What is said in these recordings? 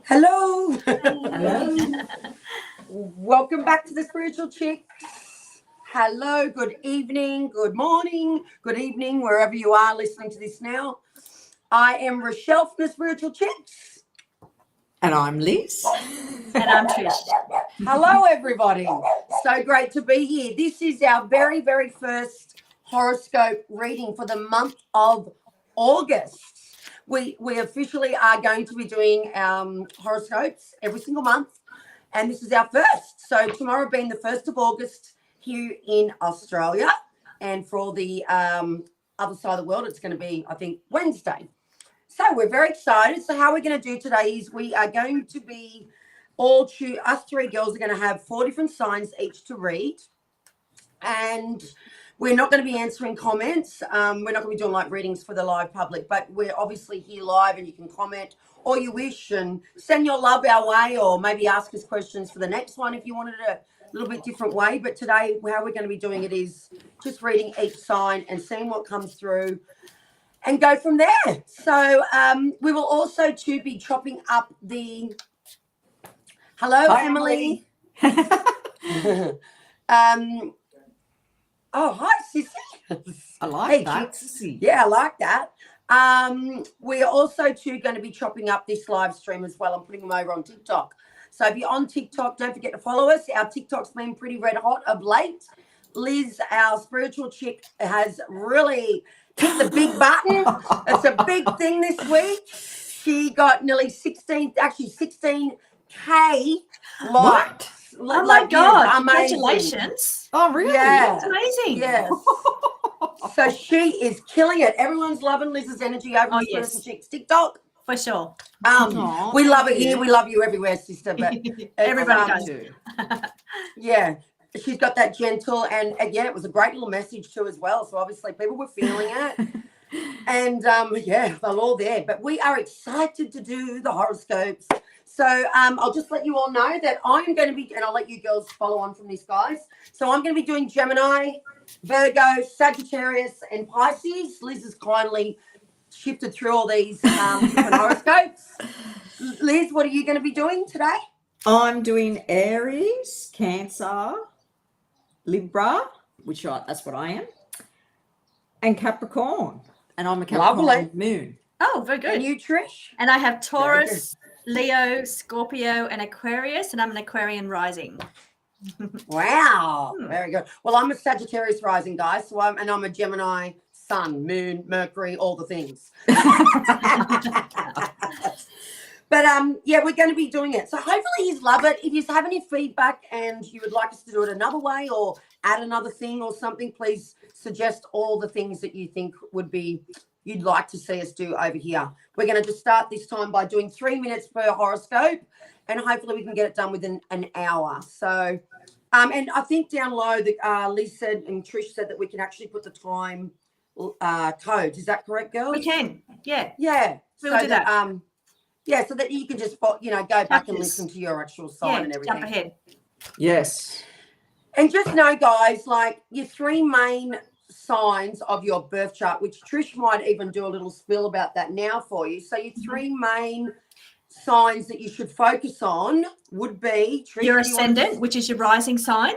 Hello. Hello. Welcome back to the Spiritual Chicks. Hello, good evening, good morning, good evening, wherever you are listening to this now. I am Rochelle from the Spiritual Chicks. And I'm Liz. And I'm Trish. Hello, everybody. So great to be here. This is our very, very first horoscope reading for the month of August. We officially are going to be doing horoscopes every single month, and this is our first. So tomorrow being the 1st of August here in Australia, and for the other side of the world, it's going to be, I think, Wednesday. So we're very excited. So how we're going to do today is we are going to be us three girls are going to have 4 different signs each to read, and we're not going to be answering comments. We're not going to be doing like readings for the live public, but we're obviously here live and you can comment all you wish and send your love our way, or maybe ask us questions for the next one if you wanted it a little bit different way. But today, how we're going to be doing it is just reading each sign and seeing what comes through and go from there. So we will also too be chopping up the... Hello, Hi, Emily. Oh, hi, Sissy. I like that. Chicks. Yeah, I like that. We're also too going to be chopping up this live stream as well. I'm putting them over on TikTok. So if you're on TikTok, don't forget to follow us. Our TikTok's been pretty red hot of late. Liz, our spiritual chick, has really hit the big button. It's a big thing this week. She got nearly 16K likes. Oh my God, congratulations. Oh, really? Yeah. That's amazing. Yes. So she is killing it. Everyone's loving Liz's energy over the Spiritual Chicks TikTok. For sure. We love it here. We love you everywhere, sister. But everybody does. Yeah. She's got that gentle, and again, it was a great little message too as well. So obviously people were feeling it. And they're all there. But we are excited to do the horoscopes. So I'll just let you all know that I'm going to be, and I'll let you girls follow on from this, guys. So I'm going to be doing Gemini, Virgo, Sagittarius, and Pisces. Liz has kindly shifted through all these different horoscopes. Liz, what are you going to be doing today? I'm doing Aries, Cancer, Libra, that's what I am, and Capricorn. And I'm a Capricorn moon. Oh, very good. And you, Trish? And I have Taurus, Leo, Scorpio, and Aquarius, and I'm an Aquarian rising. Wow, very good. Well, I'm a Sagittarius rising, guys. So I'm a Gemini sun, moon, Mercury, all the things. But we're going to be doing it. So hopefully you love it. If you have any feedback and you would like us to do it another way or add another thing or something, please suggest all the things that you think you'd like to see us do over here. We're going to just start this time by doing 3 minutes per horoscope, and hopefully we can get it done within an hour. So, and I think down low, Liz said and Trish said that we can actually put the time codes. Is that correct, girls? We can. Yeah. Yeah. We'll do that. So that you can just go back and listen to your actual sign and everything. Jump ahead. Yes. And just know, guys, like your 3 main signs of your birth chart, which Trish might even do a little spill about that now for you. So your 3 main signs that you should focus on would be Trish, your ascendant, which is your rising sign.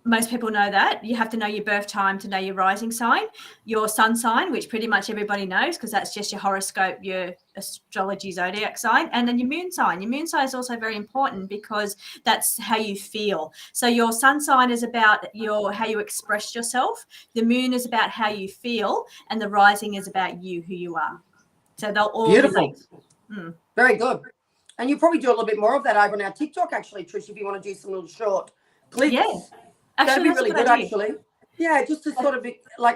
Most people know that. You have to know your birth time to know your rising sign. Your sun sign, which pretty much everybody knows because that's just your horoscope, your astrology zodiac sign, and then your moon sign. Your moon sign is also very important because that's how you feel. So your sun sign is about how you express yourself. The moon is about how you feel, and the rising is about you, who you are. So they'll all beautiful. Very good. And you probably do a little bit more of that over on our TikTok, actually, Trish, if you want to do some little short clips. Yeah. That'd be really good, actually. Yeah, just to sort of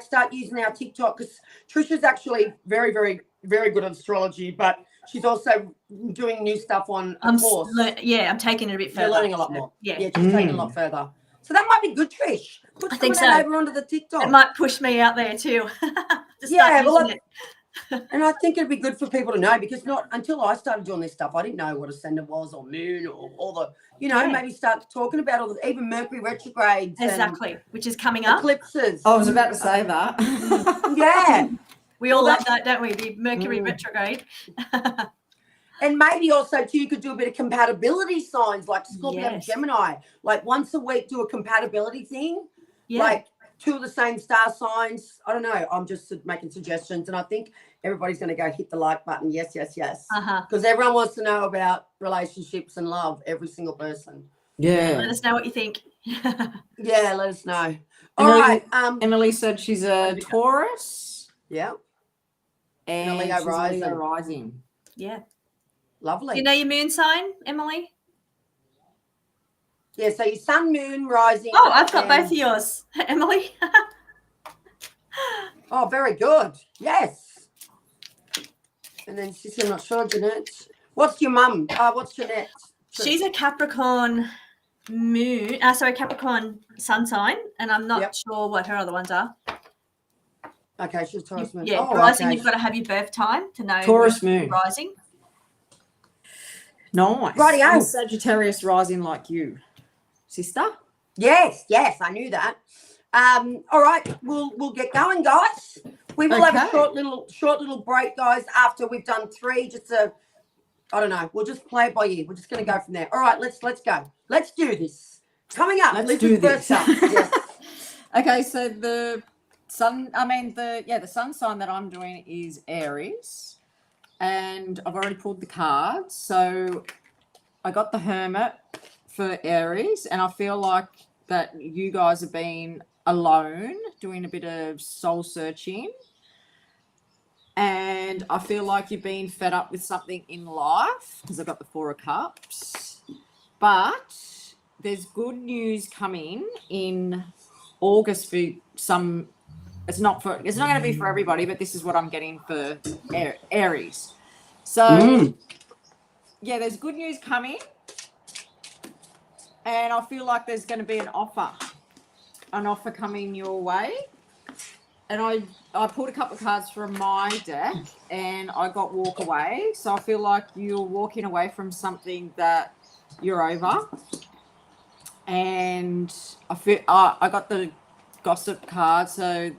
start using our TikTok, because Trisha's actually very, very, very good at astrology, but she's also doing new stuff on a course. I'm taking it a bit further. You're learning a lot more. Yeah, she's taking it a lot further. So that might be good, Trish. Put some of that over onto the TikTok. It might push me out there too. And I think it'd be good for people to know, because not until I started doing this stuff, I didn't know what ascendant was or moon or all the, maybe start talking about all the, even Mercury retrogrades. Exactly, which is coming up. Eclipses. I was about to say that. Yeah. We all love that, don't we? The Mercury retrograde. And maybe also too, you could do a bit of compatibility signs like Scorpio and Gemini. Like once a week, do a compatibility thing. Yeah. Like 2 of the same star signs. I don't know. I'm just making suggestions, and I think everybody's going to go hit the like button. Yes, yes, yes. Because everyone wants to know about relationships and love. Every single person. Yeah. Let us know what you think. Yeah, let us know. All right. Emily said she's a Taurus. Yeah. And Leo she's rising. A Leo rising. Yeah. Lovely. Do you know your moon sign, Emily? Yeah, so your sun, moon, rising. Oh, I've got both of yours, Emily. Oh, very good. Yes. And then Sissy, I'm not sure, Jeanette. What's your mum? What's Jeanette? She's a Capricorn moon, Capricorn sun sign, and I'm not sure what her other ones are. Okay, she's Taurus moon. Yeah, rising, you've got to have your birth time to know Taurus moon. Rising. Nice. Righty-o. I'm Sagittarius rising like you, sister. Yes, I knew that. All right, we'll get going, guys. We will have a short little break, guys, after we've done 3. I don't know. We'll just play it by ear. We're just going to go from there. All right, let's go. Let's do this. Coming up. Let's do this. Yes. Okay, so the sun sign that I'm doing is Aries, and I've already pulled the cards. So I got the Hermit for Aries, and I feel like that you guys have been alone doing a bit of soul searching, and I feel like you've been fed up with something in life because I've got the 4 of Cups. But there's good news coming in August for some. It's not going to be for everybody, but this is what I'm getting for Aries. So yeah, there's good news coming, and I feel like there's going to be an offer coming your way. And I pulled a couple of cards from my deck, and I got walk away. So I feel like you're walking away from something that you're over. And I feel I got the gossip card, so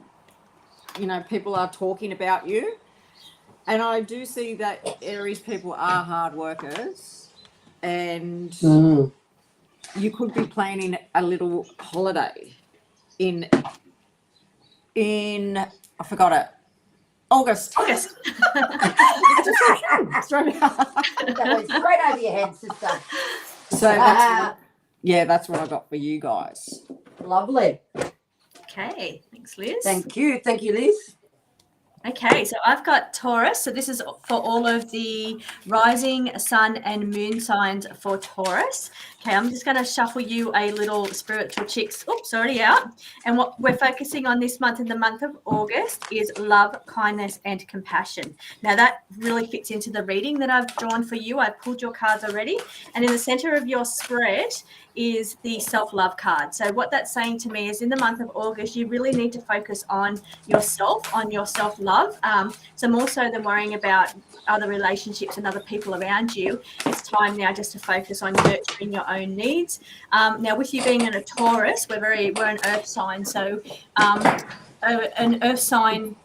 people are talking about you. And I do see that Aries people are hard workers, and you could be planning a little holiday in I forgot it. August. Straight over your head, sister. So that's what I got for you guys. Lovely. Okay, thanks, Liz. Thank you, Liz. Okay, so I've got Taurus. So this is for all of the rising, sun, and moon signs for Taurus. Okay, I'm just going to shuffle you a little spiritual chicks. Oops, already out. And what we're focusing on this month, in the month of August, is love, kindness, and compassion. Now, that really fits into the reading that I've drawn for you. I've pulled your cards already. And in the center of your spread is the self-love card. So what that's saying to me is in the month of August, you really need to focus on yourself, on your self-love. So more so than worrying about other relationships and other people around you, it's time now just to focus on nurturing your own needs. Now, with you being in a Taurus, we're an earth sign. So an earth sign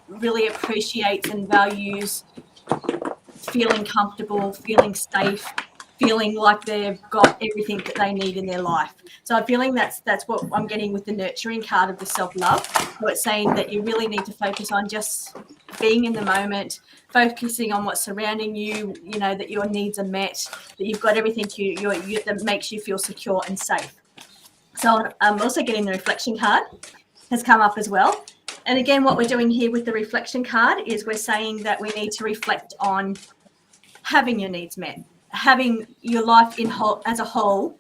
really appreciates and values feeling comfortable, feeling safe, feeling like they've got everything that they need in their life. So I'm feeling that's what I'm getting with the nurturing card of the self-love. So it's saying that you really need to focus on just being in the moment, focusing on what's surrounding you, that your needs are met, that you've got everything that makes you feel secure and safe. So I'm also getting the reflection card has come up as well. And again, what we're doing here with the reflection card is we're saying that we need to reflect on having your needs met, having your life as a whole.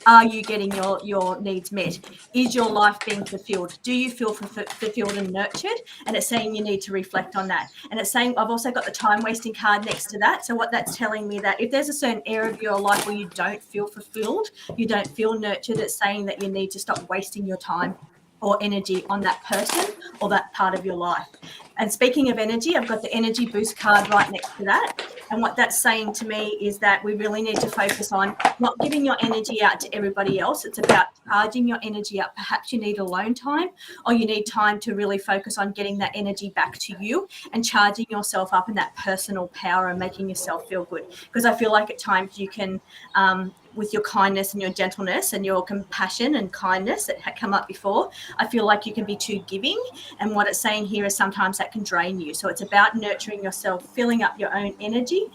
Are you getting your needs met? Is your life being fulfilled? Do you feel fulfilled and nurtured? And it's saying you need to reflect on that. And it's saying, I've also got the time wasting card next to that. So what that's telling me, that if there's a certain area of your life where you don't feel fulfilled, you don't feel nurtured, it's saying that you need to stop wasting your time or energy on that person or that part of your life. And speaking of energy, I've got the energy boost card right next to that. And what that's saying to me is that we really need to focus on not giving your energy out to everybody else. It's about charging your energy up. Perhaps you need alone time, or you need time to really focus on getting that energy back to you and charging yourself up in that personal power and making yourself feel good. Because I feel like at times you can, with your kindness and your gentleness and your compassion and kindness that had come up before, I feel like you can be too giving. And what it's saying here is sometimes that can drain you. So it's about nurturing yourself, filling up your own energy.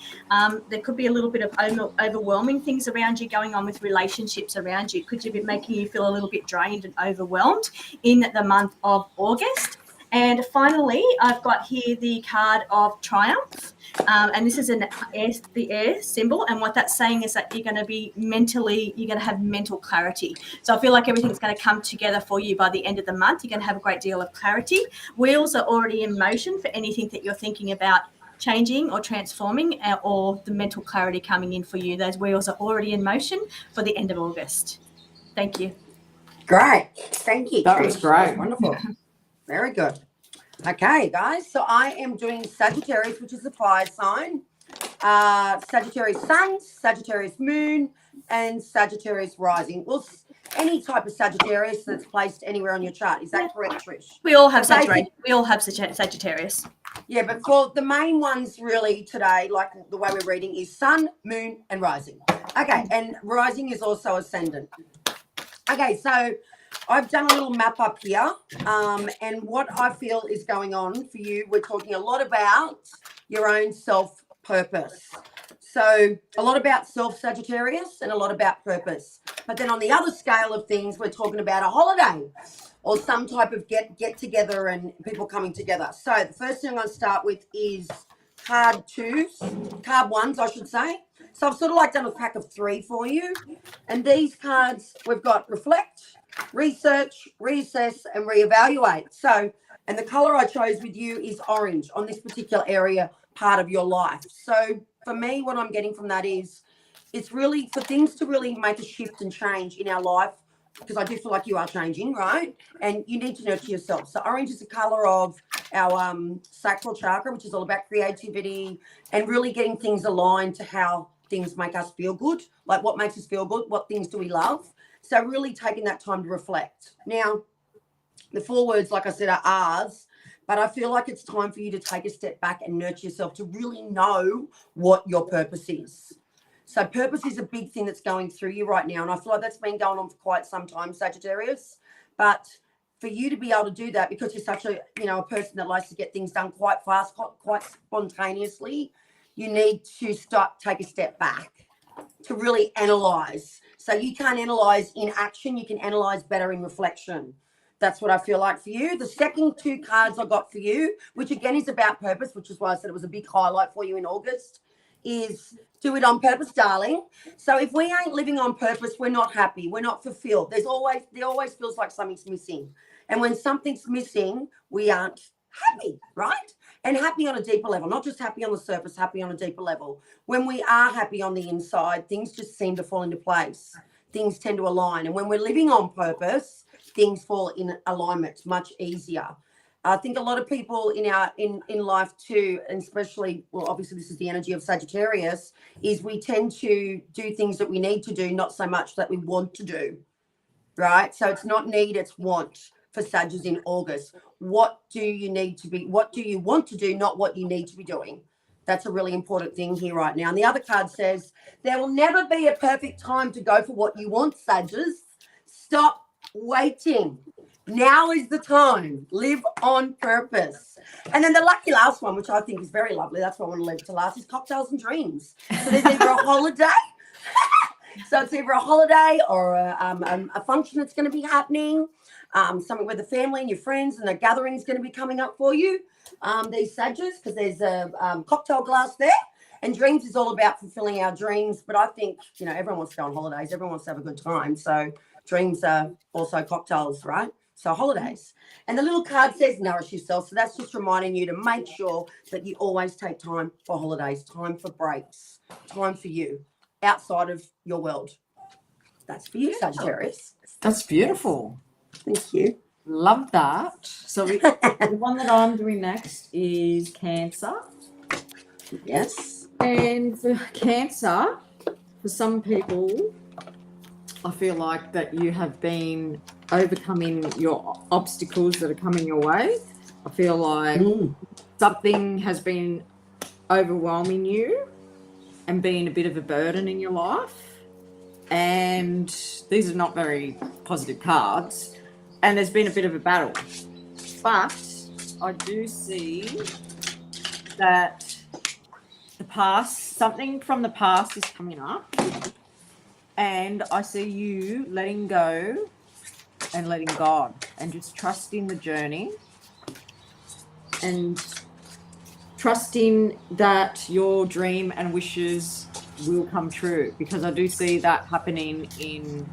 There could be a little bit of overwhelming things around you going on with relationships around you. Could you be making you feel a little bit drained and overwhelmed in the month of August? And finally, I've got here the card of Triumph. And this is the air symbol. And what that's saying is that you're going to have mental clarity. So I feel like everything's going to come together for you by the end of the month. You're going to have a great deal of clarity. Wheels are already in motion for anything that you're thinking about changing or transforming, or the mental clarity coming in for you. Those wheels are already in motion for the end of August. Thank you. Great. Thank you. That was great. Wonderful. Very good. Okay, guys. So I am doing Sagittarius, which is the fire sign. Sagittarius Sun, Sagittarius Moon, and Sagittarius Rising. Well, any type of Sagittarius that's placed anywhere on your chart. Is that correct, Trish? We all have Sagittarius. We all have Sagittarius. Yeah, but for the main ones really today, like the way we're reading, is Sun, Moon, and Rising. Okay, and Rising is also Ascendant. Okay, so I've done a little map up here, and what I feel is going on for you, we're talking a lot about your own self-purpose. So a lot about self-Sagittarius and a lot about purpose. But then on the other scale of things, we're talking about a holiday or some type of get together and people coming together. So the first thing I'm going to start with is card ones, I should say. So I've sort of like done a pack of 3 for you. And these cards, we've got reflect, research, reassess, and reevaluate. So, and the color I chose with you is orange on this particular area, part of your life. So for me, what I'm getting from that is it's really for things to really make a shift and change in our life, because I do feel like you are changing, right? And you need to nurture yourself. So orange is the color of our sacral chakra, which is all about creativity and really getting things aligned to how things make us feel good, like what makes us feel good, what things do we love. So really taking that time to reflect. Now, the 4 words, like I said, are R's, but I feel like it's time for you to take a step back and nurture yourself to really know what your purpose is. So purpose is a big thing that's going through you right now. And I feel like that's been going on for quite some time, Sagittarius. But for you to be able to do that, because you're such a person that likes to get things done quite fast, quite spontaneously, you need to take a step back to really analyze. So you can't analyze in action. You can analyze better in reflection. That's what I feel like for you. The second 2 cards I got for you, which again is about purpose, which is why I said it was a big highlight for you in August, is do it on purpose, darling. So if we ain't living on purpose, we're not happy. We're not fulfilled. There always feels like something's missing. And when something's missing, we aren't happy, right? And happy on a deeper level, not just happy on the surface, happy on a deeper level. When we are happy on the inside, things just seem to fall into place. Things tend to align. And when we're living on purpose, things fall in alignment much easier. I think a lot of people in life too, and especially, well, obviously this is the energy of Sagittarius, is we tend to do things that we need to do, not so much that we want to do, right? So it's not need, it's want for Sagittarius in August. What do you want to do, not what you need to be doing? That's a really important thing here right now. And the other card says, there will never be a perfect time to go for what you want, Sagittarius. Stop waiting. Now is the time. Live on purpose. And then the lucky last one, which I think is very lovely, that's what I want to leave to last, is cocktails and dreams. So there's either a holiday. So it's either a holiday or a function that's going to be happening, something with the family and your friends, and a gathering is going to be coming up for you, these Sagittarius, because there's a cocktail glass there. And dreams is all about fulfilling our dreams. But I think, everyone wants to go on holidays. Everyone wants to have a good time. So dreams are also cocktails, right? So holidays. And the little card says nourish yourself. So that's just reminding you to make sure that you always take time for holidays, time for breaks, time for you outside of your world. That's for you, Sagittarius. That's beautiful. Thank you. Love that. So the one that I'm doing next is Cancer. Yes. And for Cancer, for some people, I feel like that you have been overcoming your obstacles that are coming your way. I feel like something has been overwhelming you and being a bit of a burden in your life. And these are not very positive cards. And there's been a bit of a battle. But I do see that the past, something from the past is coming up. And I see you letting go and letting God and just trusting the journey and trusting that your dream and wishes will come true, because I do see that happening in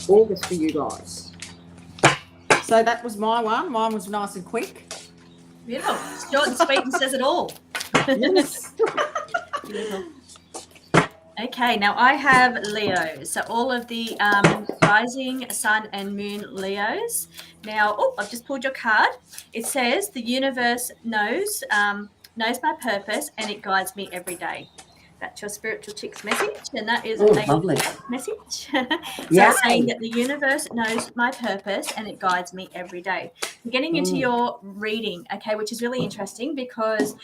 August for you guys. So that was my one. Mine was nice and quick. Beautiful. Short and sweet and says it all. Yes. Beautiful. Okay, now I have Leos. So all of the rising sun and moon Leos. Now, I've just pulled your card. It says the universe knows my purpose and it guides me every day. That's your spiritual chicks message, and that is a lovely message. So yeah, it's saying that the universe knows my purpose and it guides me every day. I'm getting into your reading, okay, which is really interesting because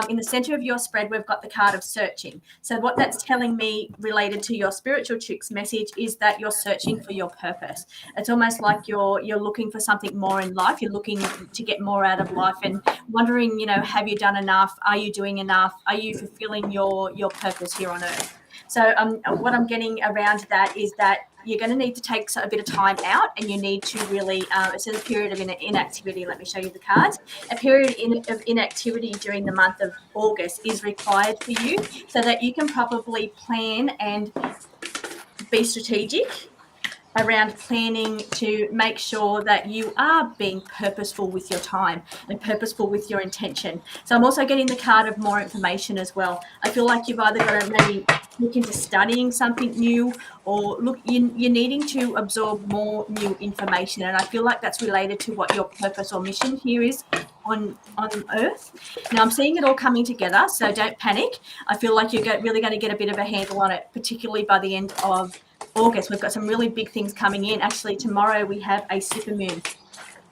in the center of your spread, we've got the card of searching. So what that's telling me related to your spiritual chicks message is that you're searching for your purpose. It's almost like you're looking for something more in life. You're looking to get more out of life and wondering, have you done enough? Are you doing enough? Are you fulfilling your purpose here on earth? So what I'm getting around that is that you're going to need to take a bit of time out, and you need to really, it's a period of inactivity. Let me show you the cards. A period of inactivity during the month of August is required for you so that you can probably plan and be strategic around planning to make sure that you are being purposeful with your time and purposeful with your intention. So I'm also getting the card of more information as well. I feel like you've either got to maybe look into studying something new, or look, you're needing to absorb more new information. And I feel like that's related to what your purpose or mission here is on earth. Now I'm seeing it all coming together, so don't panic. I feel like you're really going to get a bit of a handle on it, particularly by the end of August. We've got some really big things coming in. Actually, tomorrow we have a supermoon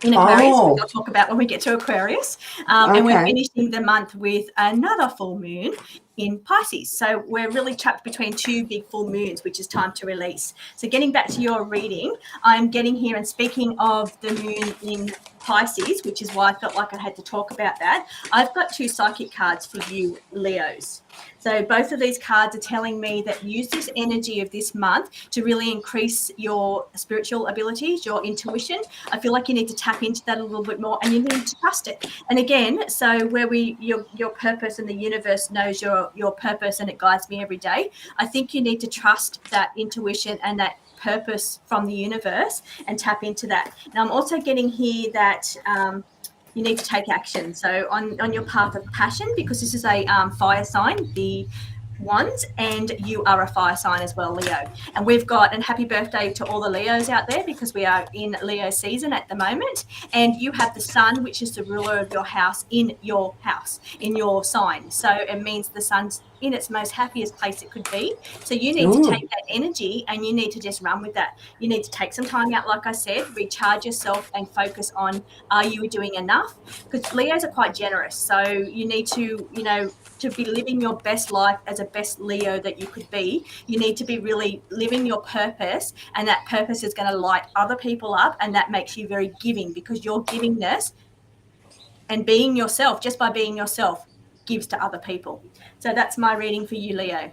in Aquarius, which I'll talk about when we get to Aquarius. And we're finishing the month with another full moon in Pisces. So we're really trapped between two big full moons, which is time to release. So getting back to your reading, I'm getting here, and speaking of the moon in Pisces, which is why I felt like I had to talk about that, I've got two psychic cards for you, Leos. So both of these cards are telling me that use this energy of this month to really increase your spiritual abilities, your intuition. I feel like you need to tap into that a little bit more, and you need to trust it. And again, so where your purpose and the universe knows your purpose and it guides me every day, I think you need to trust that intuition and that purpose from the universe and tap into that. Now I'm also getting here that you need to take action. So on your path of passion, because this is a fire sign, the Wands, and you are a fire sign as well, Leo. And we've got, and happy birthday to all the Leos out there, because we are in Leo season at the moment. And you have the sun, which is the ruler of your house, in your house, in your sign. So it means the sun's in its most happiest place it could be. So you need to take that energy and you need to just run with that. You need to take some time out, like I said, recharge yourself and focus on, are you doing enough? Because Leos are quite generous. So you need to, to be living your best life as a best Leo that you could be, you need to be really living your purpose, and that purpose is going to light other people up, and that makes you very giving, because your givingness and being yourself, just by being yourself, gives to other people. So that's my reading for you, Leo.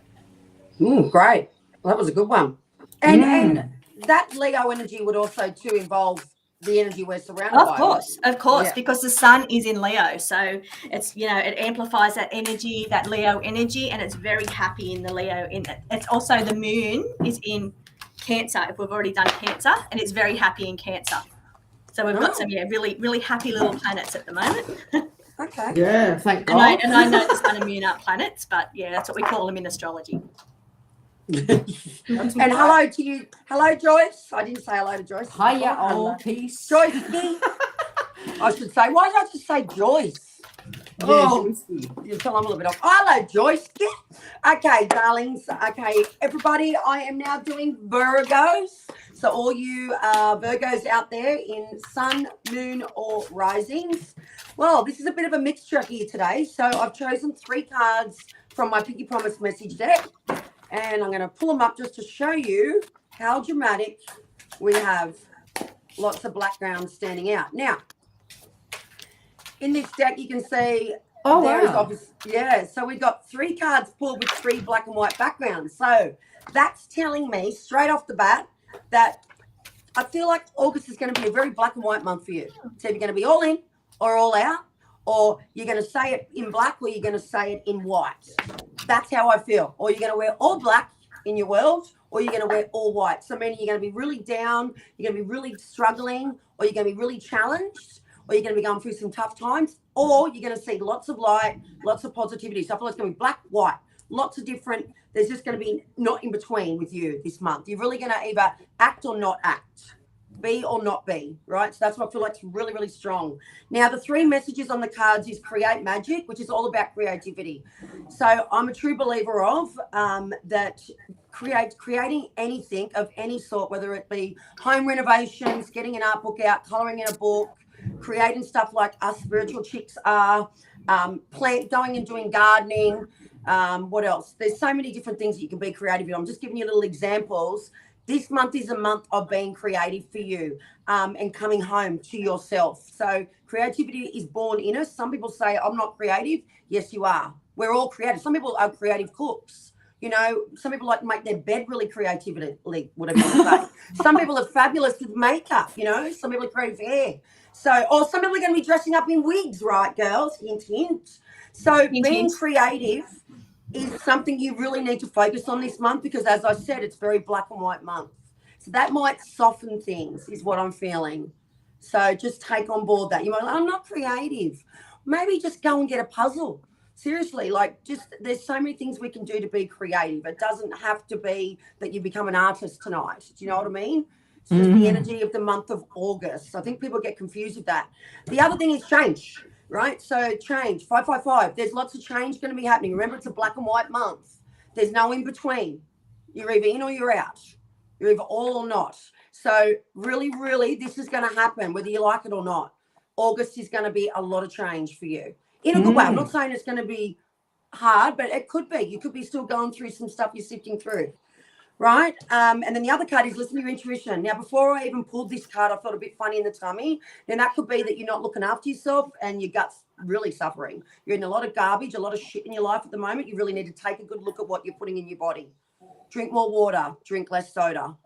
Great. Well, that was a good one. And that Leo energy would also too involve the energy we're surrounded by. Of course, because the sun is in Leo. So it's, it amplifies that energy, that Leo energy, and it's very happy in the Leo. It's also, the moon is in Cancer, if we've already done Cancer, and it's very happy in Cancer. So we've got some, really, really happy little planets at the moment. Okay. Yeah, thank God. And I know the sun and moon aren't planets, but yeah, that's what we call them in astrology. And hello to you. Hello, Joyce. I didn't say hello to Joyce. Hiya, old piece. Joyce. I should say. Why did I just say Joyce? Oh, you tell I'm a little bit off. Hello, Joyce. Okay, darlings. Okay, everybody, I am now doing Virgos. So all you Virgos out there in sun, moon, or risings. Well, this is a bit of a mixture here today. So I've chosen 3 cards from my Pinky Promise message deck. And I'm going to pull them up just to show you how dramatic we have lots of backgrounds standing out. Now, in this deck, you can see so we've got 3 cards pulled with 3 black and white backgrounds. So that's telling me straight off the bat that I feel like August is going to be a very black and white month for you. So you're going to be all in or all out, or you're going to say it in black or you're going to say it in white. That's how I feel. Or you're going to wear all black in your world, or you're going to wear all white. So meaning you're going to be really down, you're going to be really struggling, or you're going to be really challenged, or you're going to be going through some tough times, or you're going to see lots of light, lots of positivity. So I feel like it's going to be black, white, lots of different, there's just going to be not in between with you this month. You're really going to either act or not act, be or not be, right? So that's what I feel like is really, really strong. Now, the 3 messages on the cards is create magic, which is all about creativity. So I'm a true believer of that creating anything of any sort, whether it be home renovations, getting an art book out, colouring in a book, creating stuff like us spiritual chicks are, going and doing gardening. What else? There's so many different things that you can be creative in. I'm just giving you little examples. This month is a month of being creative for you and coming home to yourself. So creativity is born in us. Some people say, I'm not creative. Yes, you are. We're all creative. Some people are creative cooks. You know, some people like to make their bed really creatively, whatever you say. Some people are fabulous with makeup, you know. Some people are creative with hair. So, or some people are going to be dressing up in wigs, right, girls? Hint, hint. So being creative is something you really need to focus on this month because, as I said, it's very black and white month. So that might soften things is what I'm feeling. So just take on board that. You might, I'm not creative. Maybe just go and get a puzzle. Seriously, like just there's so many things we can do to be creative. It doesn't have to be that you become an artist tonight. Do you know what I mean? It's just the energy of the month of August. I think people get confused with that. The other thing is change, right? So change, 555. There's lots of change going to be happening. Remember, it's a black and white month. There's no in between. You're either in or you're out. You're either all or not. So really, really, this is going to happen, whether you like it or not. August is going to be a lot of change for you. In a good way. I'm not saying it's going to be hard, but it could be. You could be still going through some stuff you're sifting through, right? And then the other card is listen to your intuition. Now, before I even pulled this card, I felt a bit funny in the tummy. Then that could be that you're not looking after yourself and your gut's really suffering. You're in a lot of garbage, a lot of shit in your life at the moment. You really need to take a good look at what you're putting in your body. Drink more water, drink less soda.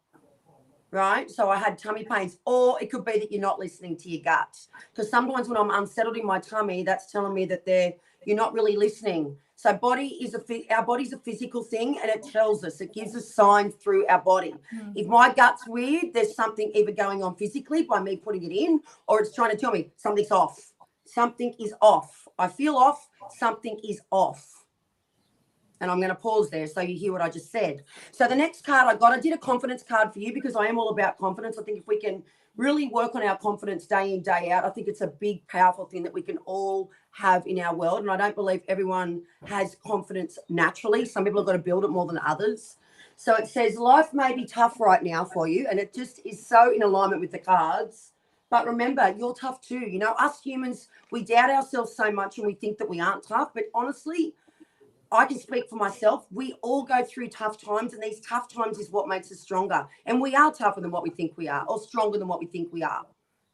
Right? So I had tummy pains, or it could be that you're not listening to your gut. Because sometimes when I'm unsettled in my tummy, that's telling me that you're not really listening. So our body's a physical thing, and it tells us, it gives us signs through our body. If my gut's weird, there's something either going on physically by me putting it in, or it's trying to tell me something's off. Something is off. I feel off. Something is off. And I'm going to pause there so you hear what I just said. So the next card I did a confidence card for you because I am all about confidence. I think if we can really work on our confidence day in, day out, I think it's a big, powerful thing that we can all have in our world. And I don't believe everyone has confidence naturally. Some people have got to build it more than others. So it says life may be tough right now for you. And it just is so in alignment with the cards. But remember, you're tough too. You know, us humans, we doubt ourselves so much and we think that we aren't tough. But honestly, I can speak for myself. We all go through tough times, and these tough times is what makes us stronger. And we are tougher than what we think we are, or stronger than what we think we are.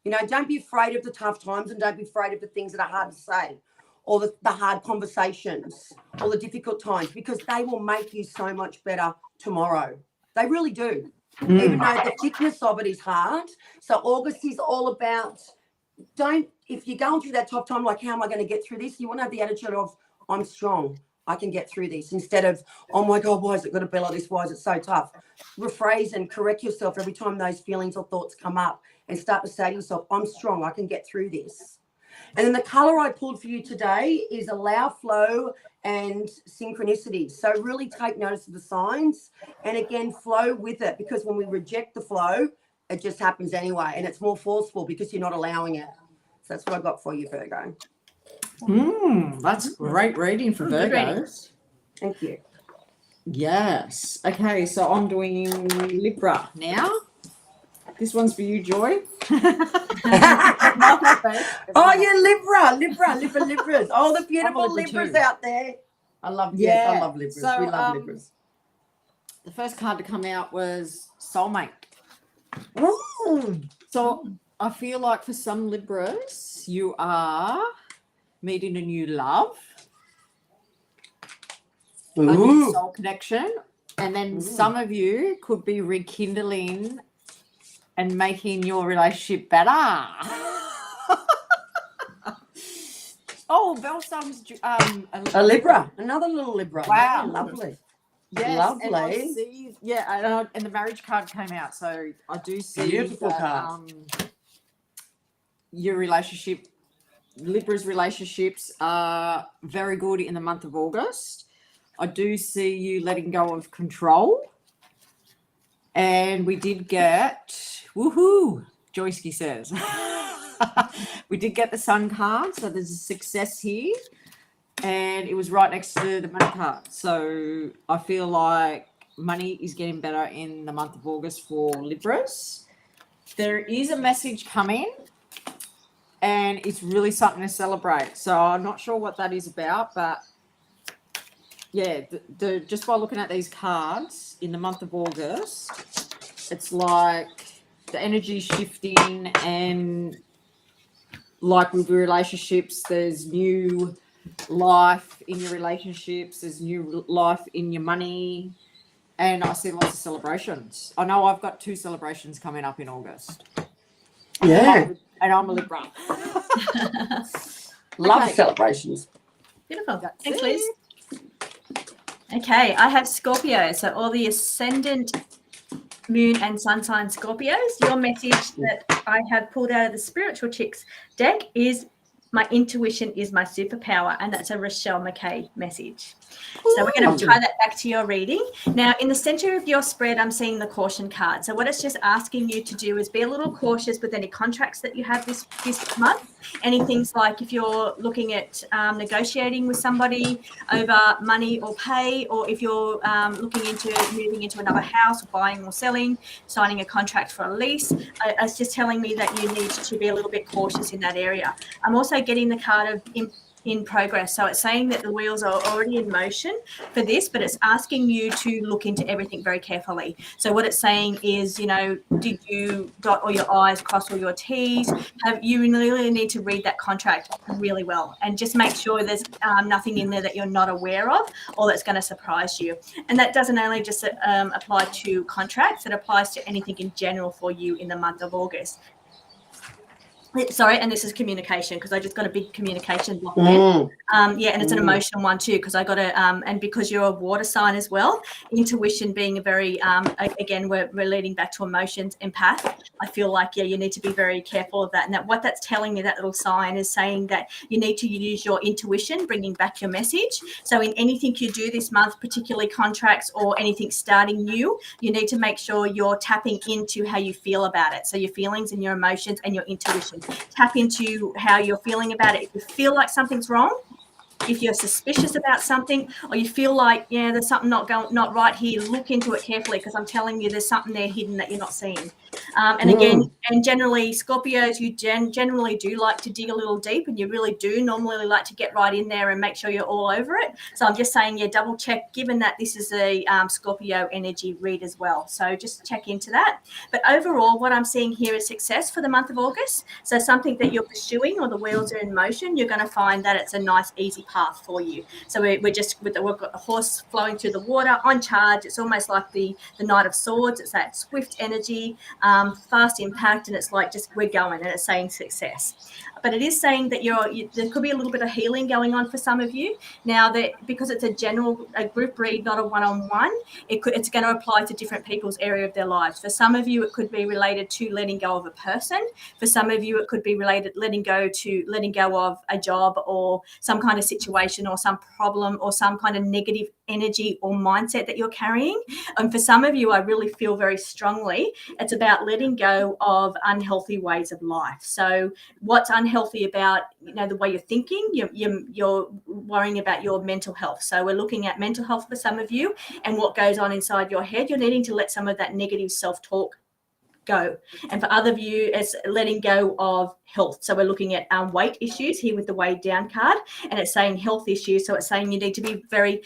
You know, don't be afraid of the tough times, and don't be afraid of the things that are hard to say, or the hard conversations, or the difficult times, because they will make you so much better tomorrow. They really do. Even though the thickness of it is hard. So August is all about, if you're going through that tough time, like, how am I going to get through this? You want to have the attitude of, I'm strong. I can get through this, instead of, oh my God, why is it going to be like this? Why is it so tough? Rephrase and correct yourself every time those feelings or thoughts come up, and start to say to yourself, I'm strong. I can get through this. And then the color I pulled for you today is allow, flow, and synchronicity. So really take notice of the signs, and again, flow with it, because when we reject the flow, it just happens anyway. And it's more forceful because you're not allowing it. So that's what I got for you, Virgo. That's great reading for Good reading. Virgos. Thank you. Yes. Okay, so I'm doing Libra now. This one's for you, Joy. Oh, yeah, Libras. All the beautiful Libra Libras too. out there. I love Libras. So, we love Libras. The first card to come out was Soulmate. Ooh. So I feel like for some Libras, you are meeting a new love, a new soul connection, and then some of you could be rekindling and making your relationship better. Oh, Belsum's a Libra, another little Libra. Wow, Yeah, lovely. Yes, lovely. And I see, and the marriage card came out, so I do see beautiful that, card. Your relationship, Libra's relationships are very good in the month of August. I do see you letting go of control, and we did get woohoo. Joyski says we did get the Sun card, so there's a success here. And it was right next to the money card. So I feel like money is getting better in the month of August for Libras. There is a message coming, and it's really something to celebrate. So I'm not sure what that is about, but yeah, just by looking at these cards in the month of August, it's like the energy shifting, and like with relationships, there's new life in your relationships, there's new life in your money, and I see lots of celebrations. I know I've got 2 celebrations coming up in August. Yeah. And I'm a Libra. Love celebrations. Beautiful. Thanks, Liz. Okay, I have Scorpio. So all the ascendant, moon and sun sign Scorpios, your message that I have pulled out of the Spiritual Chicks deck is my intuition is my superpower, and that's a Rochelle McKay message. So we're going to tie that back to your reading. Now, in the center of your spread, I'm seeing the caution card. So what it's just asking you to do is be a little cautious with any contracts that you have this month. Any things like if you're looking at negotiating with somebody over money or pay, or if you're looking into moving into another house, or buying or selling, signing a contract for a lease, it's just telling me that you need to be a little bit cautious in that area. I'm also getting the card of in progress. So it's saying that the wheels are already in motion for this, but it's asking you to look into everything very carefully. So what it's saying is, did you dot all your I's, cross all your T's? You really need to read that contract really well, and just make sure there's nothing in there that you're not aware of or that's going to surprise you. And that doesn't only just apply to contracts, it applies to anything in general for you in the month of August. Sorry, and this is communication, because I just got a big communication block there. And it's an emotional one too, because I got and because you're a water sign as well, intuition being a very, again, we're leading back to emotions, empath. I feel like, you need to be very careful of that. And what that's telling me, that little sign is saying that you need to use your intuition, bringing back your message. So in anything you do this month, particularly contracts or anything starting new, you need to make sure you're tapping into how you feel about it. So your feelings and your emotions and your intuition. Tap into how you're feeling about it. If you feel like something's wrong, if you're suspicious about something, or you feel like, there's something not right here, look into it carefully, because I'm telling you there's something there hidden that you're not seeing. And generally, Scorpios, you generally do like to dig a little deep, and you really do normally like to get right in there and make sure you're all over it. So I'm just saying, double check, given that this is a Scorpio energy read as well. So just check into that. But overall, what I'm seeing here is success for the month of August. So something that you're pursuing or the wheels are in motion, you're going to find that it's a nice, easy path for you. So we've got a horse flowing through the water on charge. It's almost like the Knight of Swords. It's that swift energy, fast impact, and it's like just we're going, and it's saying success. But it is saying that there could be a little bit of healing going on for some of you now, that because it's a group read, not a one-on-one, it's going to apply to different people's area of their lives. For some of you, it could be related to letting go of a person. For some of you, it could be related letting go of a job or some kind of situation or some problem or some kind of negative energy or mindset that you're carrying. And for some of you, I really feel very strongly it's about letting go of unhealthy ways of life. So what's unhealthy unhealthy about, the way you're thinking. You're worrying about your mental health. So we're looking at mental health for some of you and what goes on inside your head. You're needing to let some of that negative self-talk go. And for other of you, it's letting go of health. So we're looking at weight issues here with the weighed down card, and it's saying health issues. So it's saying you need to be very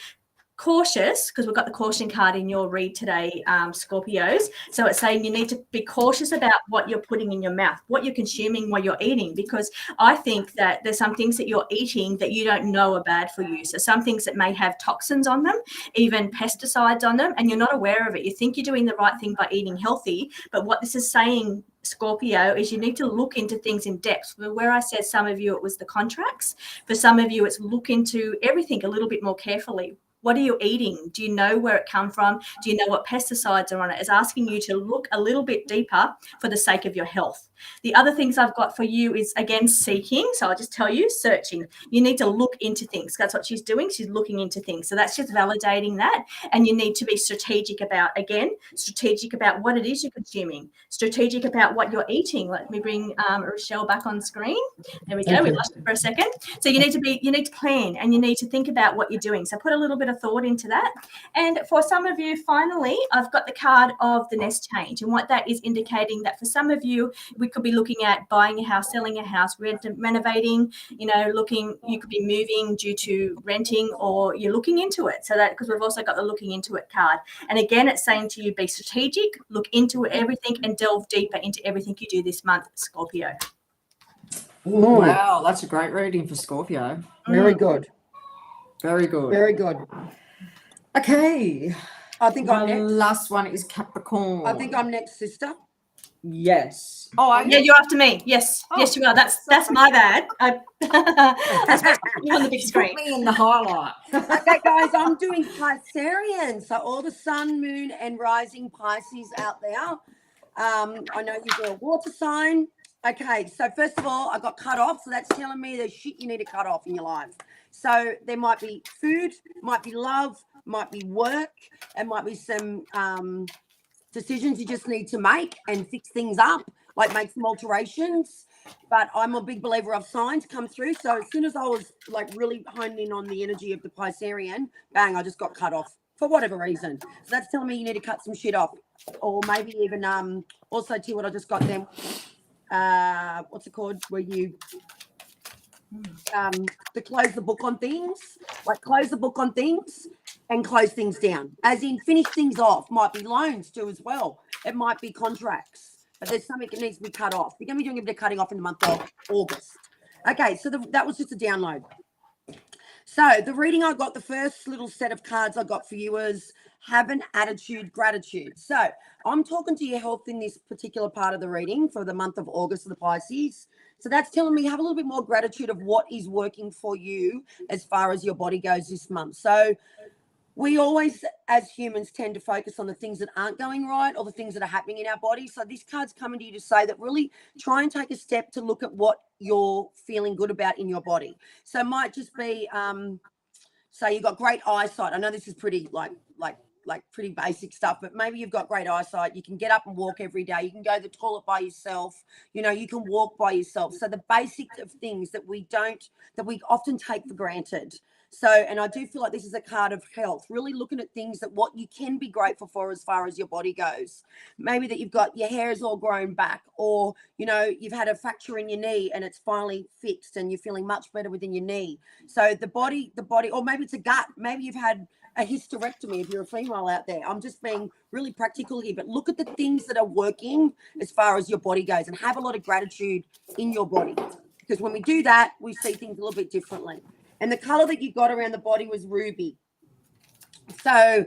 cautious, because we've got the caution card in your read today, Scorpios. So it's saying you need to be cautious about what you're putting in your mouth, what you're consuming while you're eating, because I think that there's some things that you're eating that you don't know are bad for you. So some things that may have toxins on them, even pesticides on them, and you're not aware of it. You think you're doing the right thing by eating healthy, but what this is saying, Scorpio, is you need to look into things in depth. Where I said some of you it was the contracts, for some of you it's look into everything a little bit more carefully. What are you eating? Do you know where it come from? Do you know what pesticides are on it? It's asking you to look a little bit deeper for the sake of your health. The other things I've got for you is, again, seeking. So I'll just tell you, searching. You need to look into things. That's what she's doing. She's looking into things. So that's just validating that. And you need to be strategic about what it is you're consuming, strategic about what you're eating. Let me bring Rochelle back on screen. There we go. We lost it for a second. So you need to plan, and you need to think about what you're doing. So put a little bit of thought into that. And for some of you, finally, I've got the card of the nest change, and what that is indicating that for some of you, we could be looking at buying a house, selling a house, renovating, you could be moving due to renting, or you're looking into it. So that, because we've also got the looking into it card. And again, it's saying to you, be strategic, look into everything and delve deeper into everything you do this month, Scorpio. Wow, that's a great reading for Scorpio. Very good. Very good. Very good. Okay. I think I'm next. Last one is Capricorn. I think I'm next, sister. Yes. Oh, yeah, you're after me. Yes, yes, you are. That's my bad. That's on the big screen. Put me in the highlight. Okay, guys, I'm doing Piscean. So all the sun, moon, and rising Pisces out there. I know you're a water sign. Okay, so first of all, I got cut off. So that's telling me there's shit you need to cut off in your life. So there might be food, might be love, might be work, and might be some decisions you just need to make and fix things up, like make some alterations. But I'm a big believer of signs come through. So as soon as I was like really honed in on the energy of the Piscean, bang, I just got cut off for whatever reason. So that's telling me you need to cut some shit off. Or maybe even also too, what I just got them, what's it called, where you to close the book on things, like close the book on things and close things down, as in finish things off. Might be loans too as well. It might be contracts, but there's something that needs to be cut off. You're going to be doing a bit of cutting off in the month of August. Okay, so that was just a download. So the reading I got, the first little set of cards I got for you was have an attitude, gratitude. So I'm talking to your health in this particular part of the reading for the month of August for the Pisces. So that's telling me have a little bit more gratitude of what is working for you as far as your body goes this month. So we always, as humans, tend to focus on the things that aren't going right or the things that are happening in our body. So this card's coming to you to say that really try and take a step to look at what you're feeling good about in your body. So it might just be, say you've got great eyesight. I know this is pretty like pretty basic stuff, but maybe you've got great eyesight. You can get up and walk every day. You can go to the toilet by yourself. You can walk by yourself. So the basics of things that we often take for granted. So, and I do feel like this is a card of health, really looking at things that what you can be grateful for as far as your body goes. Maybe that you've got your hair is all grown back, or, you've had a fracture in your knee and it's finally fixed and you're feeling much better within your knee. So the body, or maybe it's a gut. Maybe you've had a hysterectomy if you're a female out there. I'm just being really practical here, but look at the things that are working as far as your body goes and have a lot of gratitude in your body. Because when we do that, we see things a little bit differently. And the color that you got around the body was ruby. So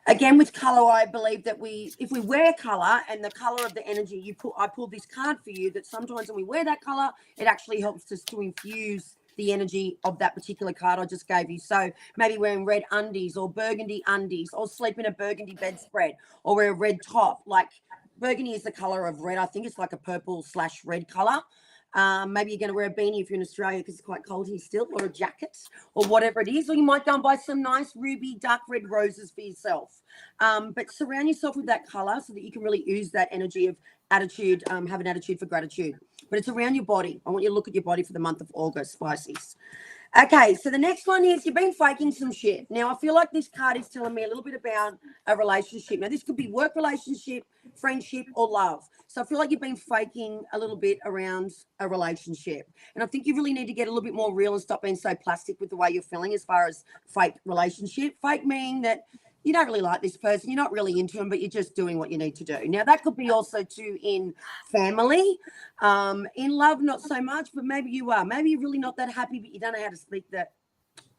again, with color, I believe that if we wear color and the color of the energy, I pulled this card for you that sometimes when we wear that color, it actually helps us to infuse the energy of that particular card I just gave you. So maybe wearing red undies or burgundy undies, or sleep in a burgundy bedspread, or wear a red top. Like burgundy is the color of red. I think it's like a purple/red color. Maybe you're going to wear a beanie if you're in Australia because it's quite cold here still, or a jacket, or whatever it is. Or you might go and buy some nice ruby dark red roses for yourself. But surround yourself with that color so that you can really ooze that energy of attitude, have an attitude for gratitude. but it's around your body. I want you to look at your body for the month of August, Pisces. Okay, so the next one is you've been faking some shit. Now, I feel like this card is telling me a little bit about a relationship. Now, this could be work relationship, friendship, or love. So I feel like you've been faking a little bit around a relationship. And I think you really need to get a little bit more real and stop being so plastic with the way you're feeling as far as fake relationship. Fake meaning that you don't really like this person, you're not really into them, but you're just doing what you need to do. Now, that could be also too in family. In love, not so much, but maybe you are. Maybe you're really not that happy, but you don't know how to speak the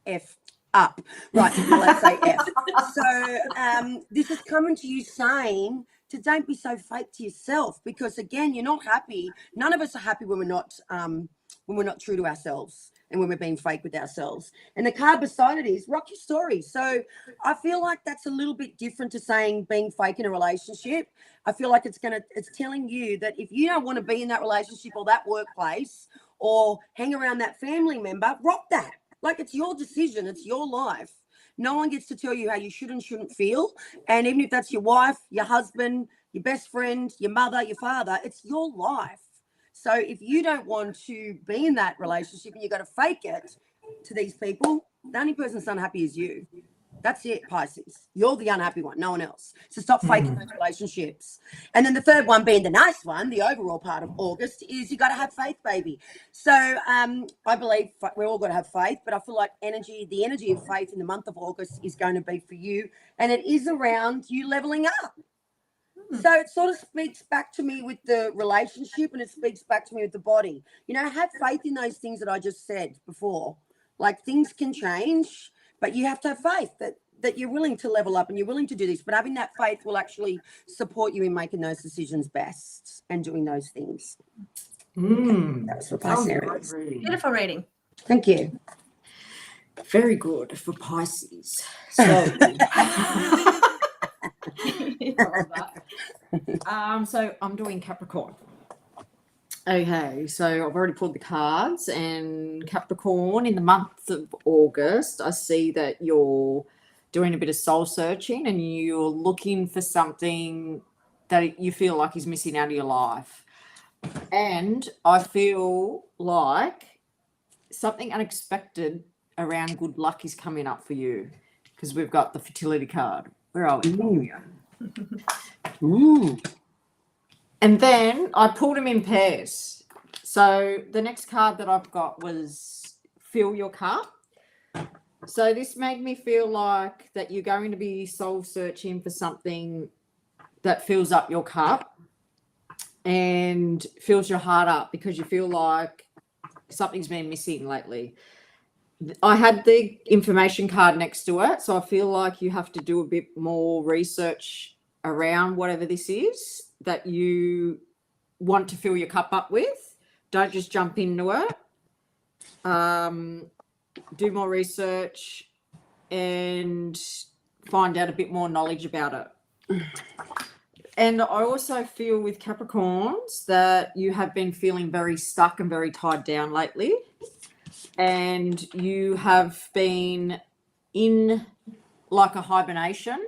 F up. Right, well, let's say F. So this is coming to you saying to don't be so fake to yourself, because, again, you're not happy. None of us are happy when we're not true to ourselves and when we're being fake with ourselves. And the card beside it is rock your story. So I feel like that's a little bit different to saying being fake in a relationship. I feel like it's telling you that if you don't want to be in that relationship or that workplace or hang around that family member, rock that. Like, it's your decision. It's your life. No one gets to tell you how you should and shouldn't feel. And even if that's your wife, your husband, your best friend, your mother, your father, it's your life. So if you don't want to be in that relationship and you've got to fake it to these people, the only person that's unhappy is you. That's it, Pisces. You're the unhappy one, no one else. So stop faking those relationships. And then the third one, being the nice one, the overall part of August, is you got to have faith, baby. So I believe we're all got to have faith, but I feel like the energy of faith in the month of August is going to be for you. And it is around you leveling up. So it sort of speaks back to me with the relationship, and it speaks back to me with the body. You know, have faith in those things that I just said before. Like, things can change, but you have to have faith that you're willing to level up and you're willing to do this. But having that faith will actually support you in making those decisions best and doing those things. That was for Pisces. Beautiful reading. Thank you. Very good for Pisces. So, so I'm doing Capricorn. Okay, so I've already pulled the cards, and Capricorn, in the month of August, I see that you're doing a bit of soul searching and you're looking for something that you feel like is missing out of your life. And I feel like something unexpected around good luck is coming up for you, because we've got the fertility card. Where are we? Here we are. Ooh. And then I pulled them in pairs. So the next card that I've got was Fill Your Cup. So this made me feel like that you're going to be soul searching for something that fills up your cup and fills your heart up, because you feel like something's been missing lately. I had the information card next to it, so I feel like you have to do a bit more research around whatever this is that you want to fill your cup up with. Don't just jump into it. Do more research and find out a bit more knowledge about it. And I also feel with Capricorns that you have been feeling very stuck and very tied down lately. And you have been in like a hibernation.